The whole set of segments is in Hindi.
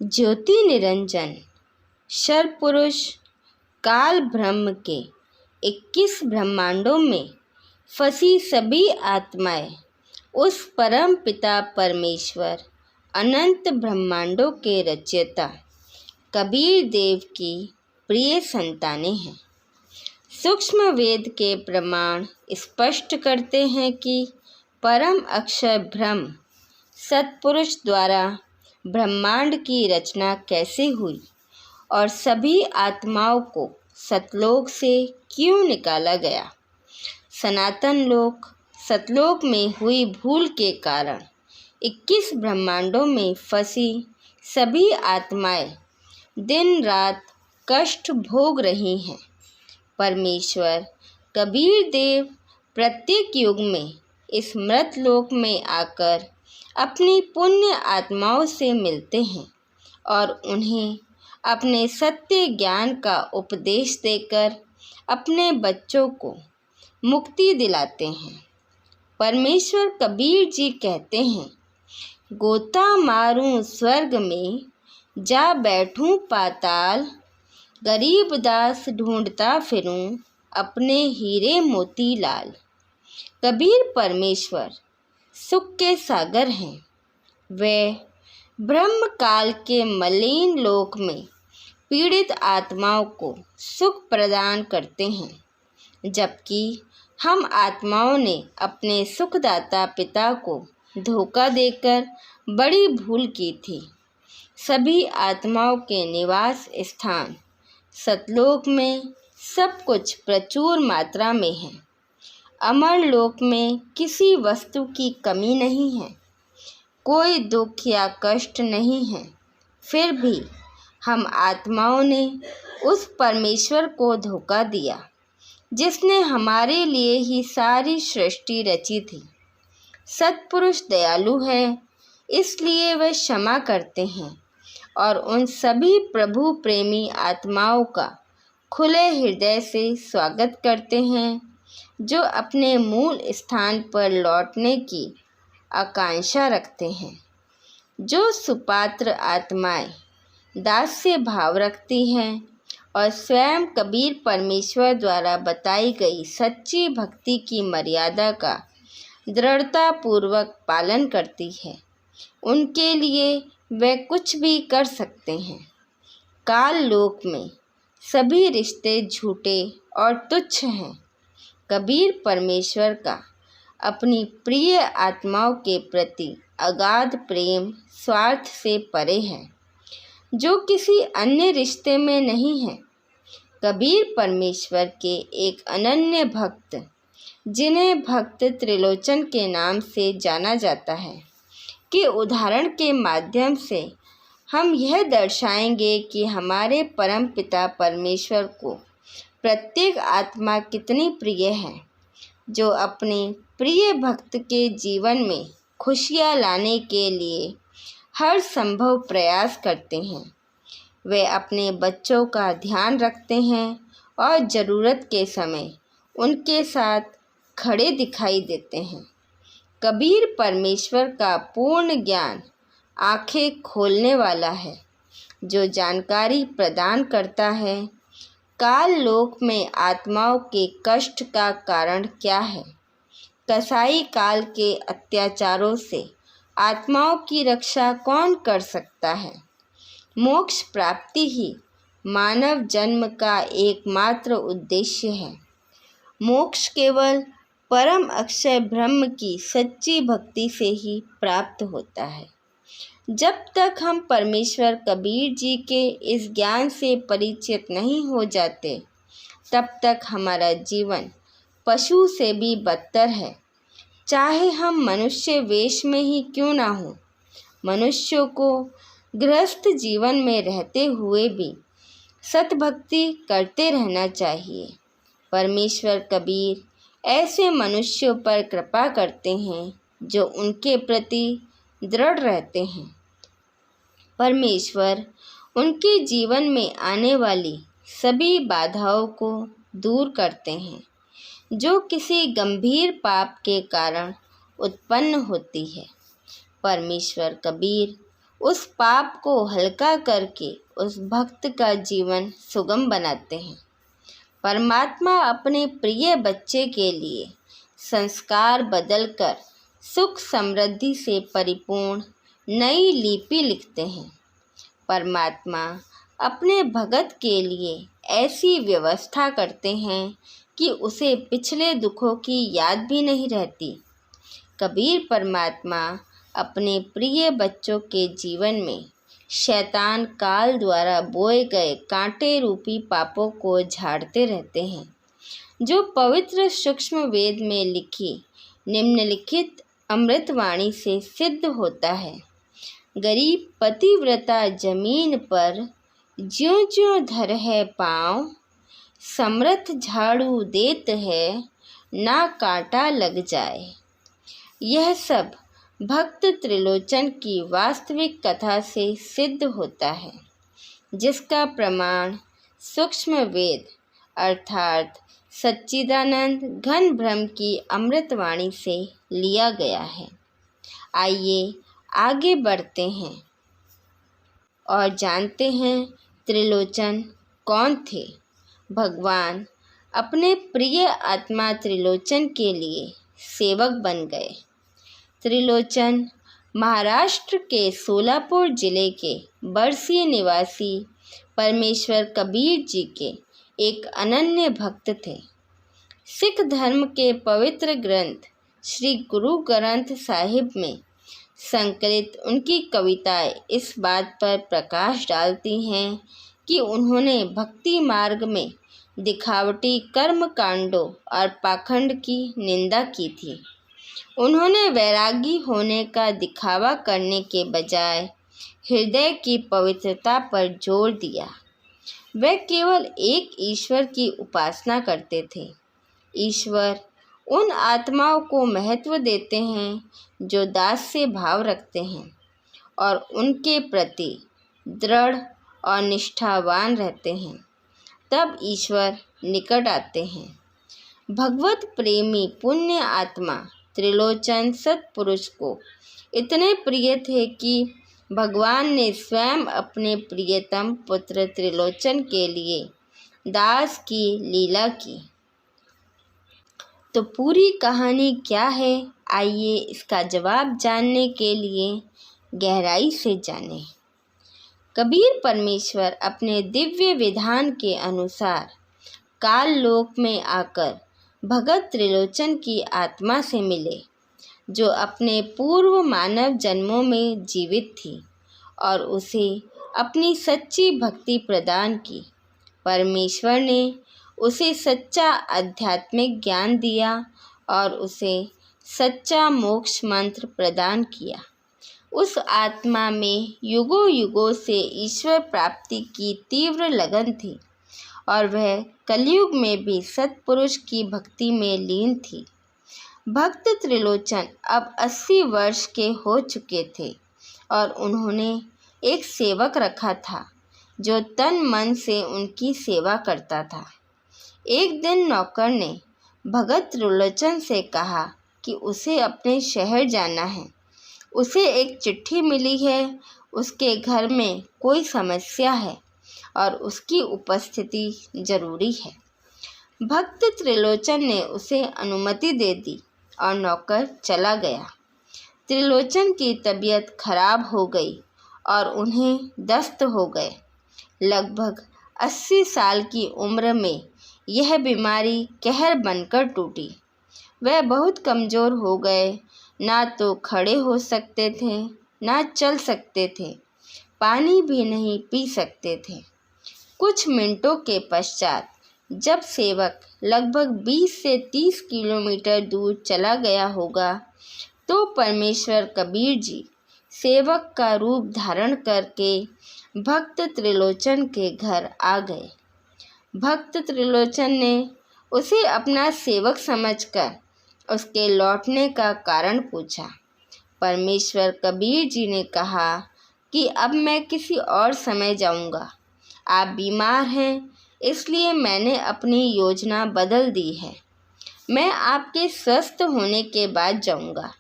ज्योति निरंजन सर्वपुरुष काल ब्रह्म के 21 ब्रह्मांडों में फंसी सभी आत्माएं उस परम पिता परमेश्वर अनंत ब्रह्मांडों के रचयिता कबीर देव की प्रिय संतानें हैं। सूक्ष्म वेद के प्रमाण स्पष्ट करते हैं कि परम अक्षर ब्रह्म सत्पुरुष द्वारा ब्रह्मांड की रचना कैसे हुई और सभी आत्माओं को सतलोक से क्यों निकाला गया। सनातन लोक सतलोक में हुई भूल के कारण 21 ब्रह्मांडों में फंसी सभी आत्माएं दिन रात कष्ट भोग रही हैं। परमेश्वर कबीर देव प्रत्येक युग में इस मृत लोक में आकर अपनी पुण्य आत्माओं से मिलते हैं और उन्हें अपने सत्य ज्ञान का उपदेश देकर अपने बच्चों को मुक्ति दिलाते हैं। परमेश्वर कबीर जी कहते हैं, गोता मारूं स्वर्ग में जा बैठूं पाताल, गरीब दास ढूंढता फिरूं अपने हीरे मोती लाल। कबीर परमेश्वर सुख के सागर हैं। वे ब्रह्म काल के मलिन लोक में पीड़ित आत्माओं को सुख प्रदान करते हैं, जबकि हम आत्माओं ने अपने सुखदाता पिता को धोखा देकर बड़ी भूल की थी। सभी आत्माओं के निवास स्थान सतलोक में सब कुछ प्रचुर मात्रा में है। अमर लोक में किसी वस्तु की कमी नहीं है, कोई दुख या कष्ट नहीं है। फिर भी हम आत्माओं ने उस परमेश्वर को धोखा दिया जिसने हमारे लिए ही सारी सृष्टि रची थी। सत्पुरुष दयालु है, इसलिए वे क्षमा करते हैं और उन सभी प्रभु प्रेमी आत्माओं का खुले हृदय से स्वागत करते हैं जो अपने मूल स्थान पर लौटने की आकांक्षा रखते हैं। जो सुपात्र आत्माएं दास्य भाव रखती हैं और स्वयं कबीर परमेश्वर द्वारा बताई गई सच्ची भक्ति की मर्यादा का दृढ़तापूर्वक पालन करती है, उनके लिए वे कुछ भी कर सकते हैं। काल लोक में सभी रिश्ते झूठे और तुच्छ हैं। कबीर परमेश्वर का अपनी प्रिय आत्माओं के प्रति अगाध प्रेम स्वार्थ से परे है, जो किसी अन्य रिश्ते में नहीं है। कबीर परमेश्वर के एक अनन्य भक्त, जिन्हें भक्त त्रिलोचन के नाम से जाना जाता है, के उदाहरण के माध्यम से हम यह दर्शाएंगे कि हमारे परम पिता परमेश्वर को प्रत्येक आत्मा कितनी प्रिय है, जो अपने प्रिय भक्त के जीवन में खुशियाँ लाने के लिए हर संभव प्रयास करते हैं। वे अपने बच्चों का ध्यान रखते हैं और ज़रूरत के समय उनके साथ खड़े दिखाई देते हैं। कबीर परमेश्वर का पूर्ण ज्ञान आंखें खोलने वाला है, जो जानकारी प्रदान करता है काल लोक में आत्माओं के कष्ट का कारण क्या है। कसाई काल के अत्याचारों से आत्माओं की रक्षा कौन कर सकता है। मोक्ष प्राप्ति ही मानव जन्म का एकमात्र उद्देश्य है। मोक्ष केवल परम अक्षय ब्रह्म की सच्ची भक्ति से ही प्राप्त होता है। जब तक हम परमेश्वर कबीर जी के इस ज्ञान से परिचित नहीं हो जाते, तब तक हमारा जीवन पशु से भी बदतर है, चाहे हम मनुष्य वेश में ही क्यों ना हो। मनुष्यों को गृहस्थ जीवन में रहते हुए भी सतभक्ति करते रहना चाहिए। परमेश्वर कबीर ऐसे मनुष्यों पर कृपा करते हैं जो उनके प्रति दृढ़ रहते हैं। परमेश्वर उनके जीवन में आने वाली सभी बाधाओं को दूर करते हैं, जो किसी गंभीर पाप के कारण उत्पन्न होती है। परमेश्वर कबीर उस पाप को हल्का करके उस भक्त का जीवन सुगम बनाते हैं। परमात्मा अपने प्रिय बच्चे के लिए संस्कार बदलकर सुख समृद्धि से परिपूर्ण नई लिपि लिखते हैं। परमात्मा अपने भगत के लिए ऐसी व्यवस्था करते हैं कि उसे पिछले दुखों की याद भी नहीं रहती। कबीर परमात्मा अपने प्रिय बच्चों के जीवन में शैतान काल द्वारा बोए गए कांटे रूपी पापों को झाड़ते रहते हैं, जो पवित्र सूक्ष्म वेद में लिखी निम्नलिखित अमृतवाणी से सिद्ध होता है। गरीब पतिव्रता जमीन पर ज्यों ज्यों धर है पाँव, समर्थ झाड़ू देत है ना कांटा लग जाए। यह सब भक्त त्रिलोचन की वास्तविक कथा से सिद्ध होता है, जिसका प्रमाण सूक्ष्म वेद अर्थात सच्चिदानंद घन ब्रह्म की अमृतवाणी से लिया गया है। आइए आगे बढ़ते हैं और जानते हैं त्रिलोचन कौन थे। भगवान अपने प्रिय आत्मा त्रिलोचन के लिए सेवक बन गए। त्रिलोचन महाराष्ट्र के सोलापुर जिले के बरसी निवासी परमेश्वर कबीर जी के एक अनन्य भक्त थे। सिख धर्म के पवित्र ग्रंथ श्री गुरु ग्रंथ साहिब में संकलित उनकी कविताएं इस बात पर प्रकाश डालती हैं कि उन्होंने भक्ति मार्ग में दिखावटी कर्म कांडों और पाखंड की निंदा की थी। उन्होंने वैरागी होने का दिखावा करने के बजाय हृदय की पवित्रता पर जोर दिया। वे केवल एक ईश्वर की उपासना करते थे। ईश्वर उन आत्माओं को महत्व देते हैं जो दास्य भाव रखते हैं और उनके प्रति दृढ़ और निष्ठावान रहते हैं, तब ईश्वर निकट आते हैं। भगवत प्रेमी पुण्य आत्मा त्रिलोचन सत्पुरुष को इतने प्रिय थे कि भगवान ने स्वयं अपने प्रियतम पुत्र त्रिलोचन के लिए दास की लीला की। तो पूरी कहानी क्या है, आइए इसका जवाब जानने के लिए गहराई से जानें। कबीर परमेश्वर अपने दिव्य विधान के अनुसार काल लोक में आकर भगत त्रिलोचन की आत्मा से मिले, जो अपने पूर्व मानव जन्मों में जीवित थी, और उसे अपनी सच्ची भक्ति प्रदान की। परमेश्वर ने उसे सच्चा आध्यात्मिक ज्ञान दिया और उसे सच्चा मोक्ष मंत्र प्रदान किया। उस आत्मा में युगों युगों से ईश्वर प्राप्ति की तीव्र लगन थी और वह कलयुग में भी सत्पुरुष की भक्ति में लीन थी। भक्त त्रिलोचन अब 80 वर्ष के हो चुके थे और उन्होंने एक सेवक रखा था जो तन मन से उनकी सेवा करता था। एक दिन नौकर ने भगत त्रिलोचन से कहा कि उसे अपने शहर जाना है। उसे एक चिट्ठी मिली है, उसके घर में कोई समस्या है और उसकी उपस्थिति जरूरी है। भक्त त्रिलोचन ने उसे अनुमति दे दी और नौकर चला गया। त्रिलोचन की तबीयत खराब हो गई और उन्हें दस्त हो गए। लगभग 80 साल की उम्र में यह बीमारी कहर बनकर टूटी। वह बहुत कमज़ोर हो गए, ना तो खड़े हो सकते थे, ना चल सकते थे, पानी भी नहीं पी सकते थे। कुछ मिनटों के पश्चात जब सेवक लगभग 20 से 30 किलोमीटर दूर चला गया होगा, तो परमेश्वर कबीर जी सेवक का रूप धारण करके भक्त त्रिलोचन के घर आ गए। भक्त त्रिलोचन ने उसे अपना सेवक समझकर उसके लौटने का कारण पूछा। परमेश्वर कबीर जी ने कहा कि अब मैं किसी और समय जाऊंगा। आप बीमार हैं, इसलिए मैंने अपनी योजना बदल दी है। मैं आपके स्वस्थ होने के बाद जाऊंगा।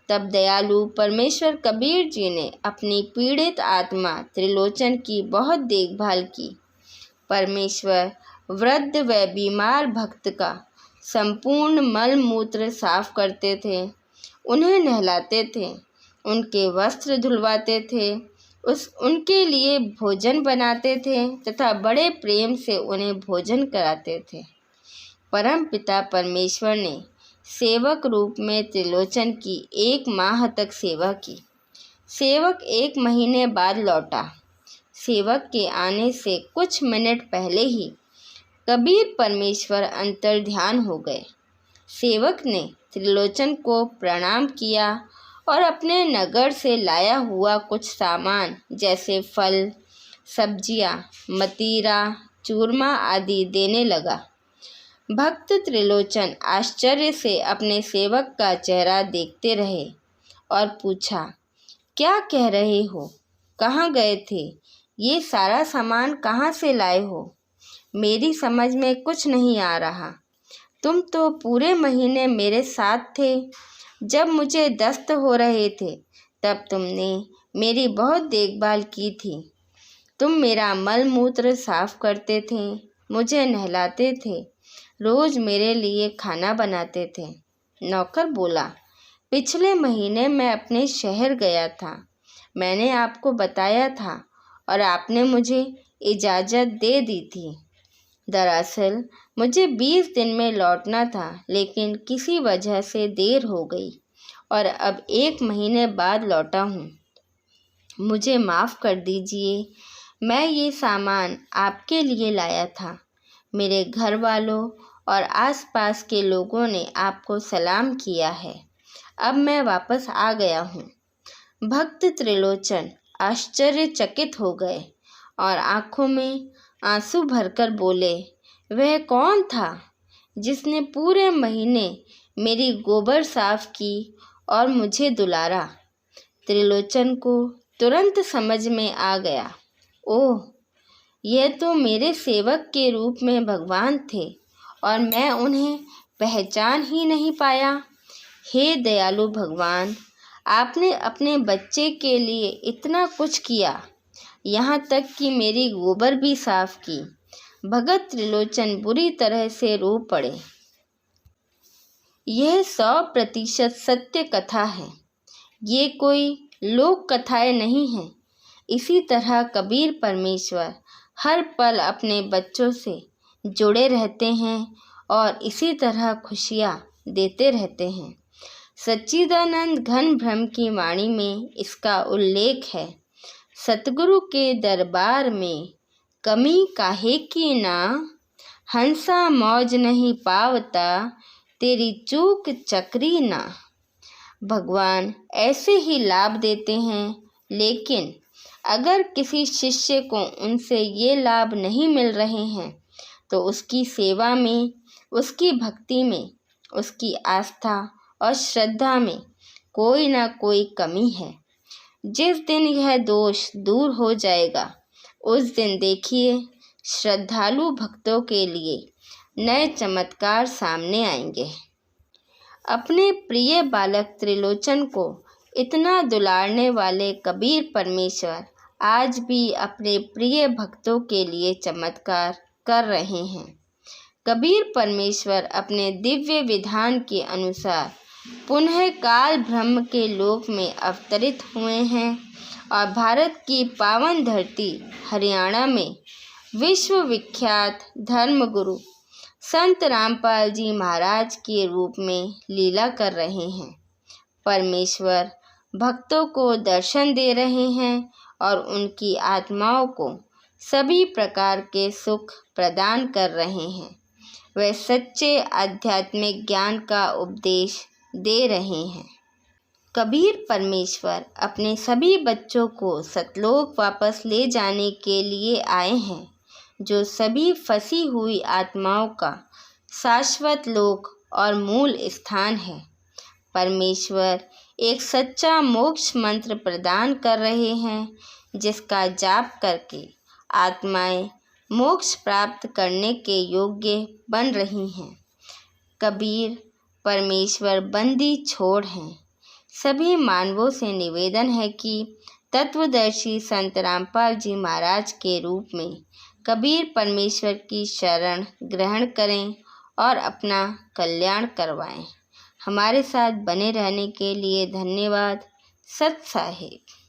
तब दयालु परमेश्वर कबीर जी ने अपनी पीड़ित आत्मा त्रिलोचन की बहुत देखभाल की। परमेश्वर वृद्ध व बीमार भक्त का संपूर्ण मल मूत्र साफ करते थे, उन्हें नहलाते थे, उनके वस्त्र धुलवाते थे, उनके लिए भोजन बनाते थे तथा बड़े प्रेम से उन्हें भोजन कराते थे। परम पिता परमेश्वर ने सेवक रूप में त्रिलोचन की 1 माह तक सेवा की। सेवक 1 महीने बाद लौटा। सेवक के आने से कुछ मिनट पहले ही कबीर परमेश्वर अंतर्ध्यान हो गए। सेवक ने त्रिलोचन को प्रणाम किया और अपने नगर से लाया हुआ कुछ सामान जैसे फल, सब्जियां, मतीरा, चूरमा आदि देने लगा। भक्त त्रिलोचन आश्चर्य से अपने सेवक का चेहरा देखते रहे और पूछा, क्या कह रहे हो? कहाँ गए थे? ये सारा सामान कहाँ से लाए हो? मेरी समझ में कुछ नहीं आ रहा। तुम तो पूरे महीने मेरे साथ थे। जब मुझे दस्त हो रहे थे तब तुमने मेरी बहुत देखभाल की थी। तुम मेरा मल मूत्र साफ करते थे, मुझे नहलाते थे, रोज़ मेरे लिए खाना बनाते थे। नौकर बोला, पिछले महीने मैं अपने शहर गया था। मैंने आपको बताया था और आपने मुझे इजाज़त दे दी थी। दरअसल मुझे 20 दिन में लौटना था, लेकिन किसी वजह से देर हो गई और अब 1 महीने बाद लौटा हूँ। मुझे माफ़ कर दीजिए। मैं ये सामान आपके लिए लाया था। मेरे घर वालों और आसपास के लोगों ने आपको सलाम किया है। अब मैं वापस आ गया हूँ। भक्त त्रिलोचन आश्चर्यचकित हो गए और आँखों में आंसू भरकर बोले, वह कौन था जिसने पूरे महीने मेरी गोबर साफ की और मुझे दुलारा? त्रिलोचन को तुरंत समझ में आ गया, ओह, यह तो मेरे सेवक के रूप में भगवान थे और मैं उन्हें पहचान ही नहीं पाया। हे दयालु भगवान, आपने अपने बच्चे के लिए इतना कुछ किया, यहाँ तक कि मेरी गोबर भी साफ की। भगत त्रिलोचन बुरी तरह से रो पड़े। यह 100% सत्य कथा है। ये कोई लोक कथाएं नहीं हैं। इसी तरह कबीर परमेश्वर हर पल अपने बच्चों से जुड़े रहते हैं और इसी तरह खुशियाँ देते रहते हैं। सच्चिदानंद घन ब्रह्म की वाणी में इसका उल्लेख है। सतगुरु के दरबार में कमी काहे की ना, हंसा मौज नहीं पावता, तेरी चूक चक्री ना। भगवान ऐसे ही लाभ देते हैं, लेकिन अगर किसी शिष्य को उनसे ये लाभ नहीं मिल रहे हैं तो उसकी सेवा में, उसकी भक्ति में, उसकी आस्था और श्रद्धा में कोई ना कोई कमी है। जिस दिन यह दोष दूर हो जाएगा, उस दिन देखिए श्रद्धालु भक्तों के लिए नए चमत्कार सामने आएंगे। अपने प्रिय बालक त्रिलोचन को इतना दुलारने वाले कबीर परमेश्वर आज भी अपने प्रिय भक्तों के लिए चमत्कार कर रहे हैं। कबीर परमेश्वर अपने दिव्य विधान के अनुसार पुनः काल ब्रह्म के लोक में अवतरित हुए हैं और भारत की पावन धरती हरियाणा में विश्व विख्यात धर्मगुरु संत रामपाल जी महाराज के रूप में लीला कर रहे हैं। परमेश्वर भक्तों को दर्शन दे रहे हैं और उनकी आत्माओं को सभी प्रकार के सुख प्रदान कर रहे हैं। वे सच्चे आध्यात्मिक ज्ञान का उपदेश दे रहे हैं। कबीर परमेश्वर अपने सभी बच्चों को सतलोक वापस ले जाने के लिए आए हैं, जो सभी फंसी हुई आत्माओं का शाश्वत लोक और मूल स्थान है। परमेश्वर एक सच्चा मोक्ष मंत्र प्रदान कर रहे हैं, जिसका जाप करके आत्माएं मोक्ष प्राप्त करने के योग्य बन रही हैं। कबीर परमेश्वर बंदी छोड़ हैं। सभी मानवों से निवेदन है कि तत्वदर्शी संत रामपाल जी महाराज के रूप में कबीर परमेश्वर की शरण ग्रहण करें और अपना कल्याण करवाएं। हमारे साथ बने रहने के लिए धन्यवाद। सत साहिब।